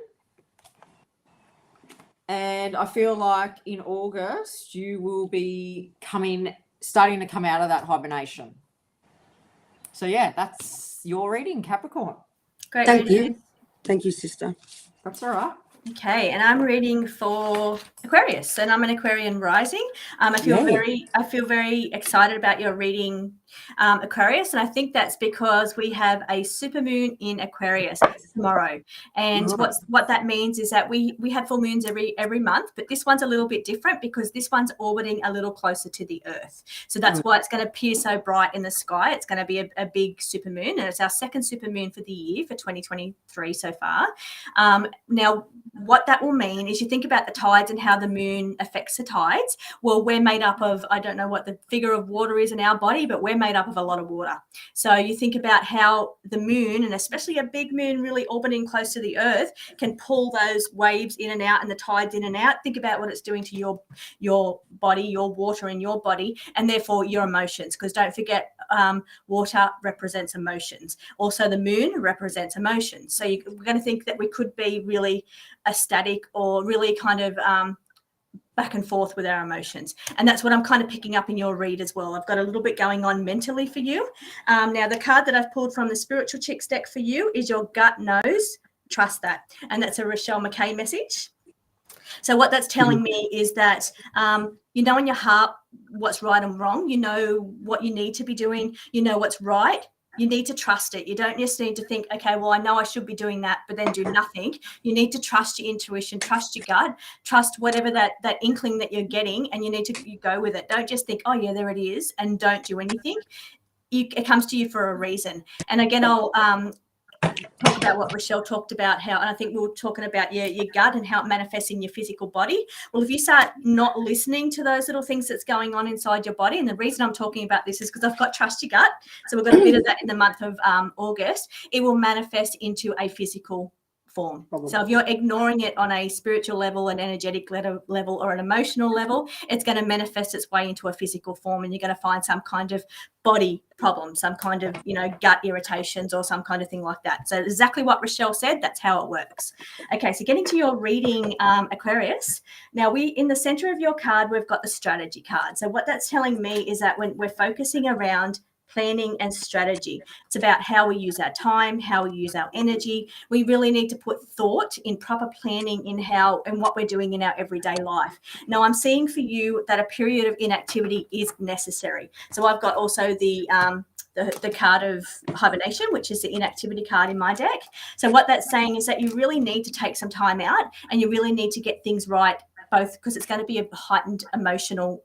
And I feel like in August, you will be starting to come out of that hibernation. So, yeah, that's your reading, Capricorn. Great. Thank you. Thank you, sister. That's all right. Okay, and I'm reading for Aquarius, and I'm an Aquarian rising. I feel very excited about your reading, Aquarius, and I think that's because we have a supermoon in Aquarius tomorrow. And what that means is that we have full moons every month, but this one's a little bit different because this one's orbiting a little closer to the Earth. So that's why it's going to appear so bright in the sky. It's going to be a big supermoon, and it's our second supermoon for the year for 2023 so far. Now, what that will mean is you think about the tides and how the moon affects the tides. Well, we're made up of, I don't know what the figure of water is in our body, but we're made up of a lot of water. So you think about how the moon, and especially a big moon really orbiting close to the Earth, can pull those waves in and out and the tides in and out. Think about what it's doing to your body, your water in your body, and therefore your emotions, because don't forget, water represents emotions. Also, the moon represents emotions. So we're going to think that we could be really ecstatic or really kind of back and forth with our emotions. And that's what I'm kind of picking up in your read as well. I've got a little bit going on mentally for you. Now, the card that I've pulled from the Spiritual Chicks deck for you is your gut knows, trust that. And that's a Rochelle McKay message. So what that's telling me is that you know in your heart what's right and wrong. You know what you need to be doing. You know what's right. You need to trust it. You don't just need to think, okay, well, I know I should be doing that, but then do nothing. You need to trust your intuition, trust your gut, trust whatever that inkling that you're getting, and you need to go with it. Don't just think, oh, yeah, there it is, and don't do anything. It comes to you for a reason. And again, I'll talk about what Rochelle talked about, how, and I think we were talking about your gut and how it manifests in your physical body. Well, if you start not listening to those little things that's going on inside your body, and the reason I'm talking about this is because I've got trust your gut. So we've got a bit of that in the month of August. It will manifest into a physical form. Probably. So if you're ignoring it on a spiritual level, an energetic level, or an emotional level, it's going to manifest its way into a physical form, and you're going to find some kind of body problem, some kind of, gut irritations or some kind of thing like that. So exactly what Rochelle said, that's how it works. Okay, so getting to your reading, Aquarius. Now, in the center of your card, we've got the strategy card. So what that's telling me is that when we're focusing around planning and strategy, it's about how we use our time, how we use our energy. We really need to put thought in proper planning in how and what we're doing in our everyday life. Now, I'm seeing for you that a period of inactivity is necessary. So I've got also the card of hibernation, which is the inactivity card in my deck. So what that's saying is that you really need to take some time out, and you really need to get things right, both because it's going to be a heightened emotional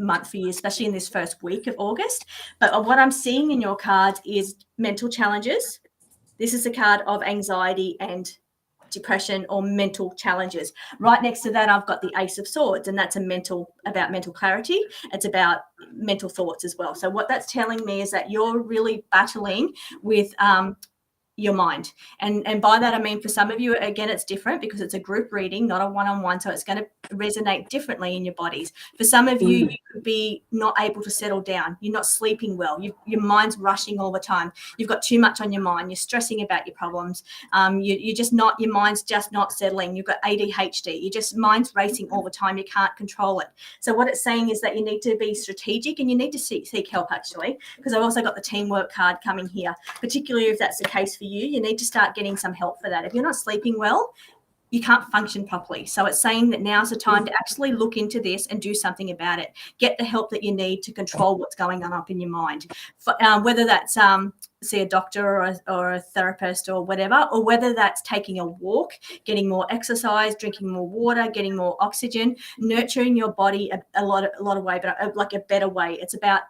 month for you, especially in this first week of August. But what I'm seeing in your cards is mental challenges. This is a card of anxiety and depression or mental challenges. Right next to that, I've got the Ace of Swords, and that's about mental clarity. It's about mental thoughts as well. So what that's telling me is that you're really battling with your mind. And by that, I mean, for some of you, again, it's different because it's a group reading, not a one-on-one. So it's going to resonate differently in your bodies. For some of you, you could be not able to settle down. You're not sleeping well. Your mind's rushing all the time. You've got too much on your mind. You're stressing about your problems. Your mind's just not settling. You've got ADHD. Mind's racing all the time. You can't control it. So what it's saying is that you need to be strategic, and you need to seek help, actually, because I've also got the teamwork card coming here, particularly if that's the case for you need to start getting some help for that. If you're not sleeping well, you can't function properly. So it's saying that now's the time to actually look into this and do something about it. Get the help that you need to control what's going on up in your mind. Whether that's see a doctor or a therapist or whatever, or whether that's taking a walk, getting more exercise, drinking more water, getting more oxygen, nurturing your body a lot of way, but like a better way. It's about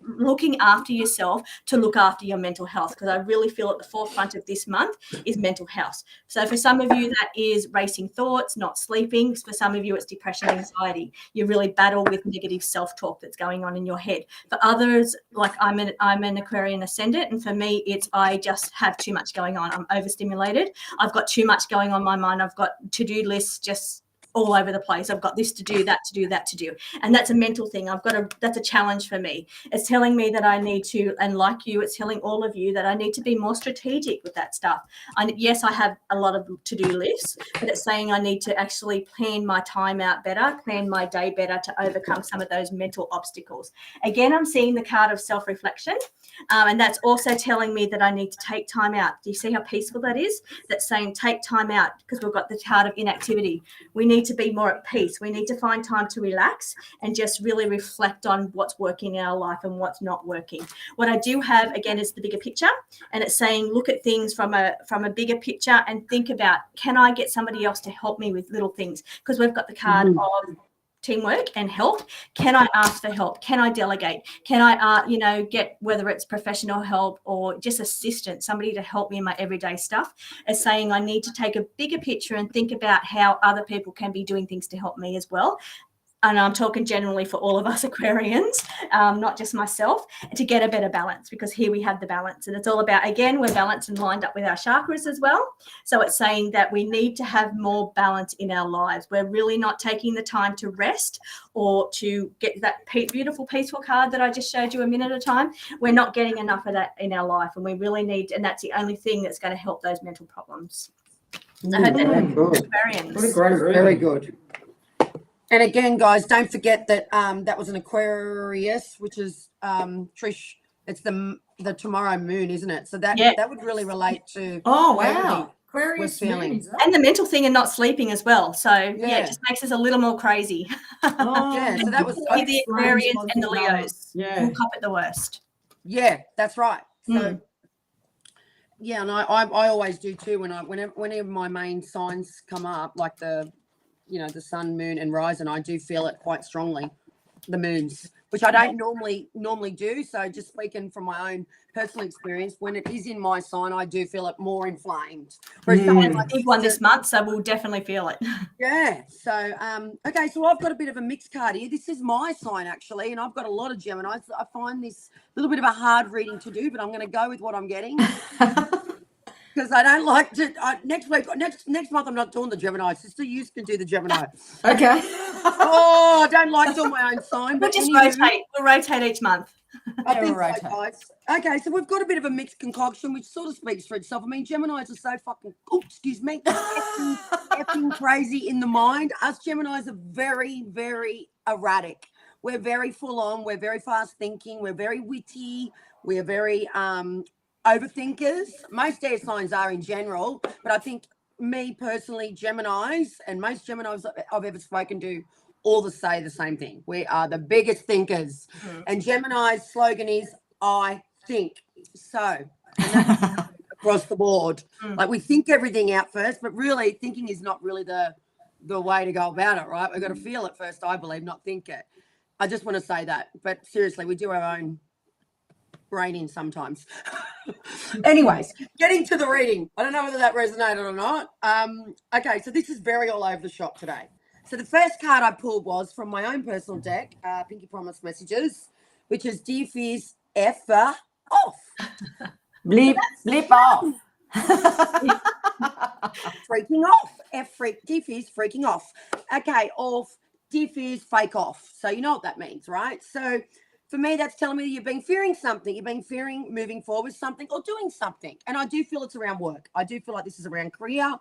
looking after yourself to look after your mental health, because I really feel at the forefront of this month is mental health. So for some of you, that is racing thoughts, not sleeping. For some of you, it's depression, anxiety. You really battle with negative self-talk that's going on in your head. For others, like I'm an Aquarian ascendant, and for me, it's I just have too much going on. I'm overstimulated. I've got too much going on in my mind. I've got to-do lists just all over the place. I've got this to do, that to do, that to do. And that's a mental thing. That's a challenge for me. It's telling me that I need to, and like you, it's telling all of you that I need to be more strategic with that stuff. Yes, I have a lot of to-do lists, but it's saying I need to actually plan my time out better, plan my day better to overcome some of those mental obstacles. Again, I'm seeing the card of self-reflection. And that's also telling me that I need to take time out. Do you see how peaceful that is? That's saying take time out, because we've got the card of inactivity. We need to be more at peace. We need to find time to relax and just really reflect on what's working in our life and what's not working. What I do have, again, is the bigger picture, and it's saying look at things from a bigger picture and think about, can I get somebody else to help me with little things? Because we've got the card of teamwork and help. Can I ask for help? Can I delegate? Can I, get, whether it's professional help or just assistance, somebody to help me in my everyday stuff? It's saying I need to take a bigger picture and think about how other people can be doing things to help me as well. And I'm talking generally for all of us Aquarians, not just myself, to get a better balance, because here we have the balance. And it's all about, again, we're balanced and lined up with our chakras as well. So it's saying that we need to have more balance in our lives. We're really not taking the time to rest or to get that beautiful, peaceful card that I just showed you a minute at a time. We're not getting enough of that in our life. And we really need, and that's the only thing that's going to help those mental problems. I hope that helps Aquarians. Very good. And again, guys, don't forget that that was an Aquarius, which is Trish. It's the tomorrow moon, isn't it? So that would really relate to wow, Aquarius feeling. moon, and the mental thing and not sleeping as well. So it just makes us a little more crazy. So that was the Aquarians and the Leos. Yeah, we'll cop it the worst. Yeah, that's right. So yeah, and I always do too. Whenever my main signs come up, like the sun, moon, and rising, I do feel it quite strongly. The moons, which I don't normally do. So just speaking from my own personal experience, when it is in my sign, I do feel it more inflamed. It's a big one this month, so we'll definitely feel it. Yeah. So okay, so I've got a bit of a mixed card here. This is my sign actually, and I've got a lot of Geminis. I find this a little bit of a hard reading to do, but I'm going to go with what I'm getting. Because I don't like to. Next month, I'm not doing the Gemini. Sister, you can do the Gemini. Okay. I don't like doing my own sign. We'll just rotate. We'll rotate each month. I think so, guys. Okay, so we've got a bit of a mixed concoction, which sort of speaks for itself. I mean, Geminis are so fucking, effing crazy in the mind. Us Geminis are very, very erratic. We're very full on. We're very fast thinking. We're very witty. We're very overthinkers. Most air signs are in general, but I think me personally, Geminis, and most Geminis I've ever spoken to, all say the same thing. We are the biggest thinkers. And Gemini's slogan is, I think. So, and that's across the board. Like, we think everything out first, but really thinking is not really the way to go about it, right? We've got to feel it first, I believe, not think it. I just want to say that. But seriously, we do our own braining sometimes. Anyways, getting to the reading. I don't know whether that resonated or not. Okay, so this is very all over the shop today. So the first card I pulled was from my own personal deck, Pinky Promise Messages, which is Dear Fears F off. Blip off. Freaking off. Dear Fears freaking off. Okay, off. Dear Fears fake off. So you know what that means, right? So for me, that's telling me you've been fearing something. You've been fearing moving forward with something or doing something. And I do feel it's around work. I do feel like this is around career.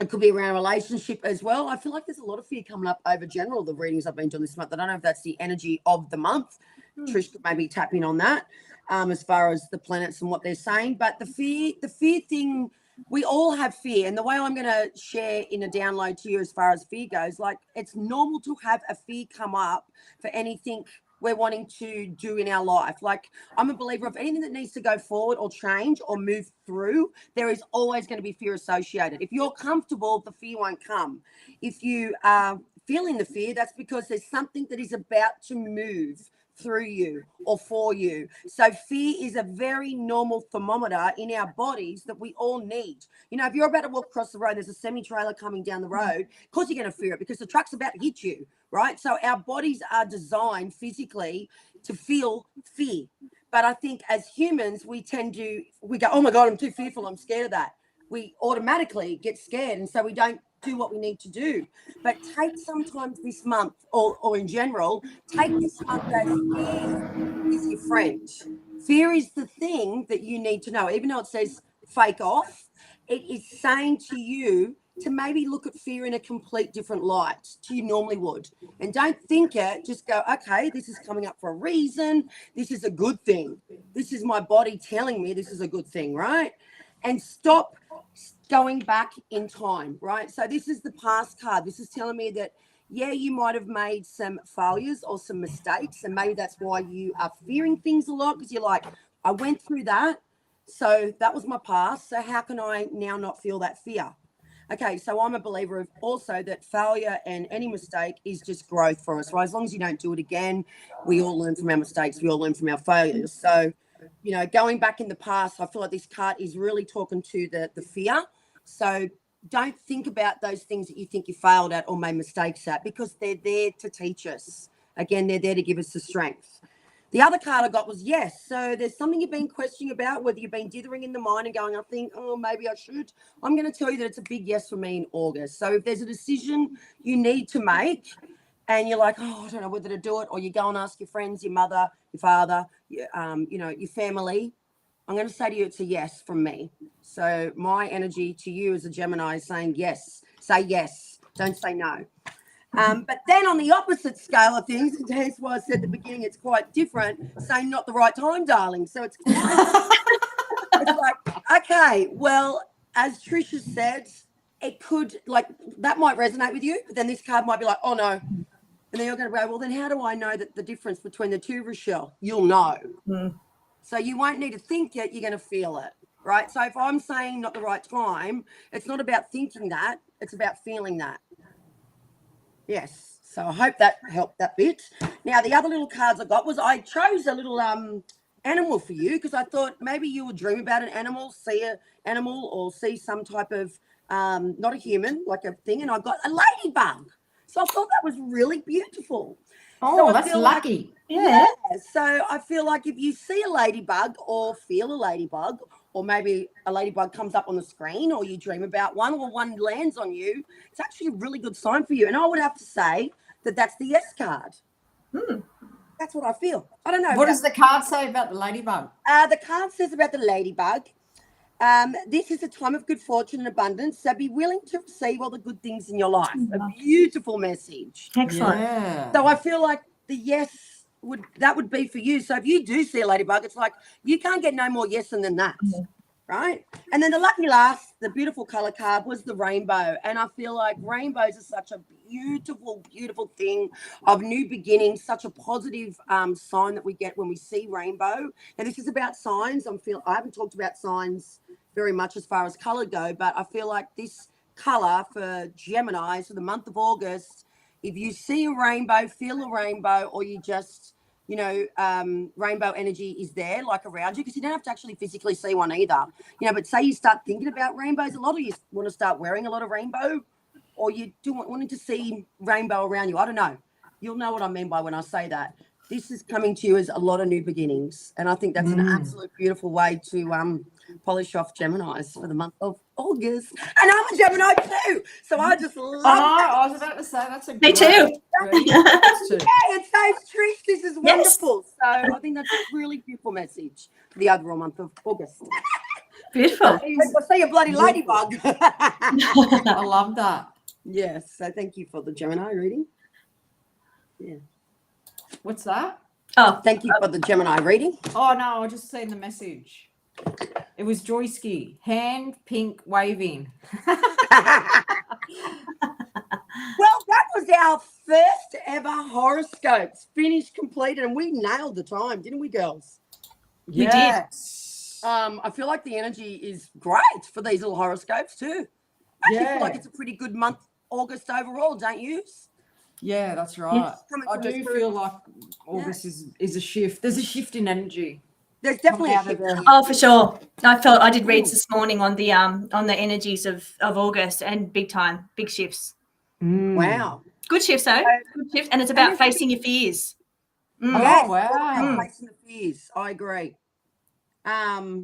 It could be around a relationship as well. I feel like there's a lot of fear coming up over general, the readings I've been doing this month. I don't know if that's the energy of the month. Trish could maybe tap in on that as far as the planets and what they're saying. But the fear thing, we all have fear. And the way I'm going to share in a download to you as far as fear goes, like, it's normal to have a fear come up for anything we're wanting to do in our life. Like, I'm a believer of anything that needs to go forward or change or move through, there is always going to be fear associated. If you're comfortable, the fear won't come. If you are feeling the fear, that's because there's something that is about to move through you or for you. So fear is a very normal thermometer in our bodies that we all need. You know, if you're about to walk across the road, there's a semi-trailer coming down the road, of course you're going to fear it because the truck's about to hit you, right? So our bodies are designed physically to feel fear. But I think as humans, we go, oh my God, I'm too fearful, I'm scared of that. We automatically get scared, and so we don't do what we need to do. But take sometimes this month, or in general, take this month as fear is your friend. Fear is the thing that you need to know. Even though it says fake off, it is saying to you to maybe look at fear in a complete different light to you normally would. And don't think it, just go, okay, this is coming up for a reason. This is a good thing. This is my body telling me this is a good thing, right? And stop going back in time, right? So this is the past card. This is telling me that, yeah, you might have made some failures or some mistakes, and maybe that's why you are fearing things a lot, because you're like, I went through that, so that was my past, so how can I now not feel that fear? Okay, so I'm a believer of also that failure and any mistake is just growth for us, right? As long as you don't do it again, we all learn from our mistakes, we all learn from our failures. So, you know, going back in the past, I feel like this card is really talking to the fear. So don't think about those things that you think you failed at or made mistakes at, because they're there to teach us. Again, they're there to give us the strength. The other card I got was yes. So there's something you've been questioning about, whether you've been dithering in the mind and going, I think, oh, maybe I should. I'm going to tell you that it's a big yes for me in August. So if there's a decision you need to make and you're like, oh, I don't know whether to do it, or you go and ask your friends, your mother, your father, your family, I'm going to say to you, it's a yes from me. So my energy to you as a Gemini is saying yes. Say yes. Don't say no. But then on the opposite scale of things, and hence why I said at the beginning it's quite different, saying not the right time, darling. So it's like, okay, well, as Trisha said, it could, like, that might resonate with you, but then this card might be like, oh, no. And then you're going to go, well, then how do I know that the difference between the two, Rochelle? You'll know. So you won't need to think it, you're going to feel it, right? So if I'm saying not the right time, it's not about thinking that, it's about feeling that. Yes. So I hope that helped that bit. Now, the other little cards I got was I chose a little animal for you because I thought maybe you would dream about an animal, see an animal or see some type of, not a human, like a thing. And I got a ladybug. So I thought that was really beautiful. Oh, so that's lucky. Yeah. So I feel like if you see a ladybug or feel a ladybug, or maybe a ladybug comes up on the screen or you dream about one or one lands on you, it's actually a really good sign for you. And I would have to say that that's the yes card. That's what I feel. I don't know. What does the card say about the ladybug? The card says about the ladybug, this is a time of good fortune and abundance, so be willing to receive all the good things in your life. A beautiful message. Excellent. Yeah. So I feel like the yes would be for you. So if you do see a ladybug, it's like you can't get no more yes than that, right? And then the lucky last, the beautiful color card was the rainbow. And I feel like rainbows are such a beautiful, beautiful thing of new beginnings, such a positive sign that we get when we see rainbow. And this is about signs. I haven't talked about signs very much as far as color go, but I feel like this color for Gemini, so the month of August, if you see a rainbow, feel a rainbow, or you just, rainbow energy is there, like around you, because you don't have to actually physically see one either. But say you start thinking about rainbows, a lot of you want to start wearing a lot of rainbow, or you do wanting to see rainbow around you. I don't know. You'll know what I mean by when I say that. This is coming to you as a lot of new beginnings, and I think that's an absolute beautiful way to polish off Geminis for the month of August. And I'm a Gemini too, so I just love that. I was about to say that's a Me too. Yeah, it says Trish, this is wonderful. So I think that's a really beautiful message for the overall month of August. Beautiful. I'll see a bloody ladybug. I love that. Yes, so thank you for the Gemini reading. Yeah. What's that? Oh, Thank you for the Gemini reading. Oh, no, I just seen the message. It was Joyski. Hand pink waving. Well, that was our first ever horoscopes finished, completed, and we nailed the time, didn't we, girls? We did. I feel like the energy is great for these little horoscopes too. I actually feel like it's a pretty good month, August overall, don't you? Yeah, that's right. Yes. I do feel like August is a shift. There's a shift in energy. There's definitely a shift. Oh, for sure. I did reads this morning on the energies of August, and big shifts. Wow. Good shifts though. Good shift, and it's about facing your fears. Yes, Oh, wow. facing the fears. I agree.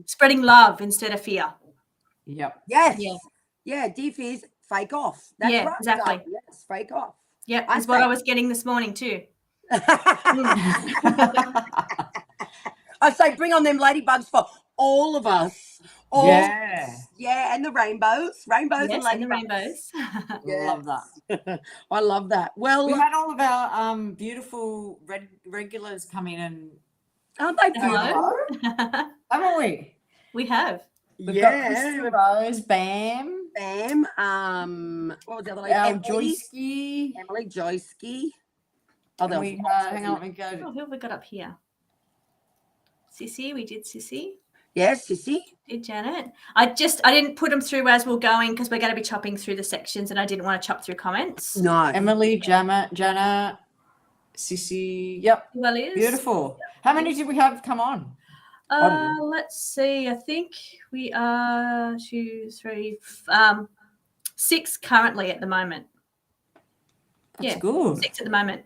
Spreading love instead of fear. Yep. Yes. Yeah. Yeah, dear fears, fake off. That's right. Exactly. Darling. Yes, fake off. Yep, that's what I was getting this morning too. I say bring on them ladybugs for all of us. Yeah, and the rainbows. Rainbows and ladybugs. And the rainbows. Love that. I love that. Well, We had all of our beautiful regulars come in and aren't they beautiful? haven't we? We have. We've got Crystal Rose, Bam. Bam. What was the other lady? Emily Joyski. Oh, hang on, let me go. Oh, who have we got up here? Sissy, we did Sissy. Yes, Sissy. Did Janet. I didn't put them through as we're going because we're going to be chopping through the sections, and I didn't want to chop through comments. No. Emily, Jana, Sissy. Yep. Well, is beautiful. How many did we have come on? Let's see. I think we are 2, 3, 6 currently at the moment. That's good. 6 at the moment.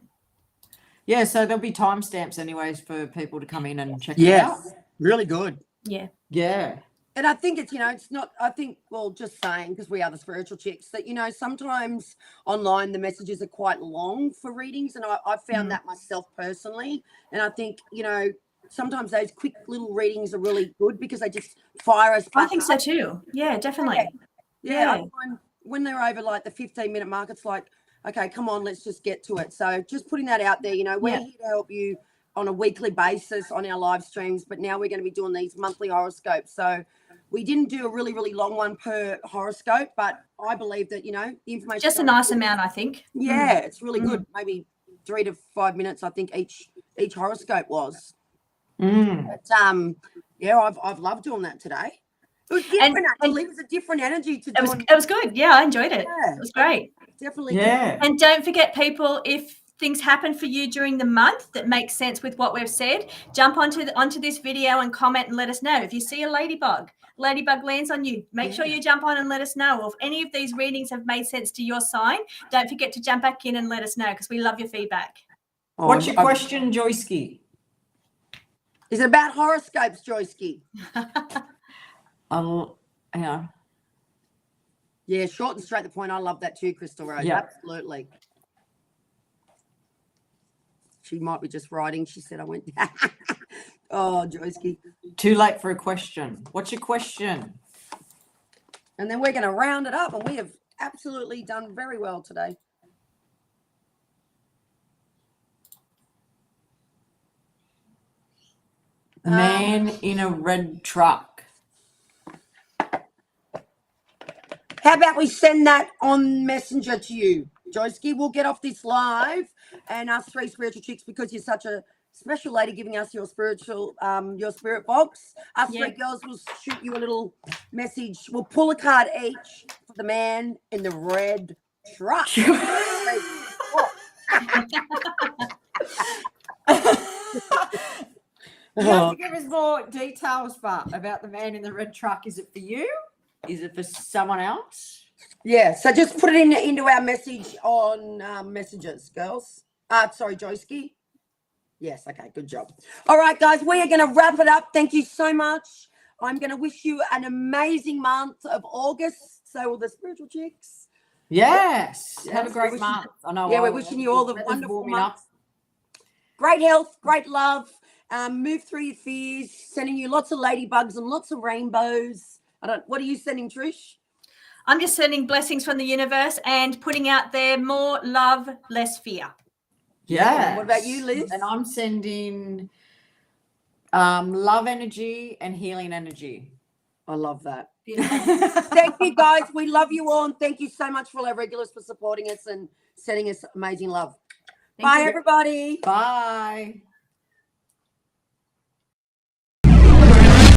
Yeah, so there'll be timestamps anyways for people to come in and check it out. Really good. Yeah. Yeah. And I think it's, it's not, I think, well, just saying, because we are the spiritual chicks, that, sometimes online the messages are quite long for readings. And I found that myself personally. And I think, sometimes those quick little readings are really good because they just fire us back. I think so too. Yeah, definitely. Yeah. I find when they're over like the 15-minute mark, it's like, okay, come on, let's just get to it. So just putting that out there, we're here to help you on a weekly basis on our live streams, but now we're going to be doing these monthly horoscopes. So we didn't do a really, really long one per horoscope, but I believe that, the information. Just a nice amount, I think. Yeah, it's really good. Maybe 3 to 5 minutes, I think each horoscope was. But yeah, I've loved doing that today. It was different, actually. It was a different energy to do. It was good. Yeah, I enjoyed it. Yeah, it was great. Definitely. Yeah. And don't forget, people, if things happen for you during the month that makes sense with what we've said, jump onto this video and comment and let us know. If you see a ladybug lands on you, make sure you jump on and let us know. Or if any of these readings have made sense to your sign, don't forget to jump back in and let us know, because we love your feedback. What's your question, Joyski? Is it about horoscopes, Joyski? Hang on. Yeah, short and straight to the point. I love that too, Crystal Rose. Yeah. Absolutely. She might be just writing. She said I went. Oh, Joyski. Too late for a question. What's your question? And then we're going to round it up, and we have absolutely done very well today. Man in a red truck. How about we send that on Messenger to you, Joyski? We'll get off this live, and us three spiritual chicks, because you're such a special lady giving us your spirit box. Us three girls will shoot you a little message. We'll pull a card each for the man in the red truck. You have to give us more details, but about the man in the red truck. Is it for you? Is it for someone else? Yeah, so just put it into our message on messages, girls. Sorry, Joyski. Yes, okay, good job. All right, guys, we are going to wrap it up. Thank you so much. I'm going to wish you an amazing month of August. So all the spiritual chicks. Yes. Have a great month. I know. Yeah, we're wishing you all the wonderful months. Great health, great love. Move through your fears. Sending you lots of ladybugs and lots of rainbows. What are you sending, Trish? I'm just sending blessings from the universe and putting out there more love, less fear. Yeah. What about you, Liz? And I'm sending love energy and healing energy. I love that. Thank you, guys. We love you all, and thank you so much for all our regulars for supporting us and sending us amazing love. Bye, everybody. Bye.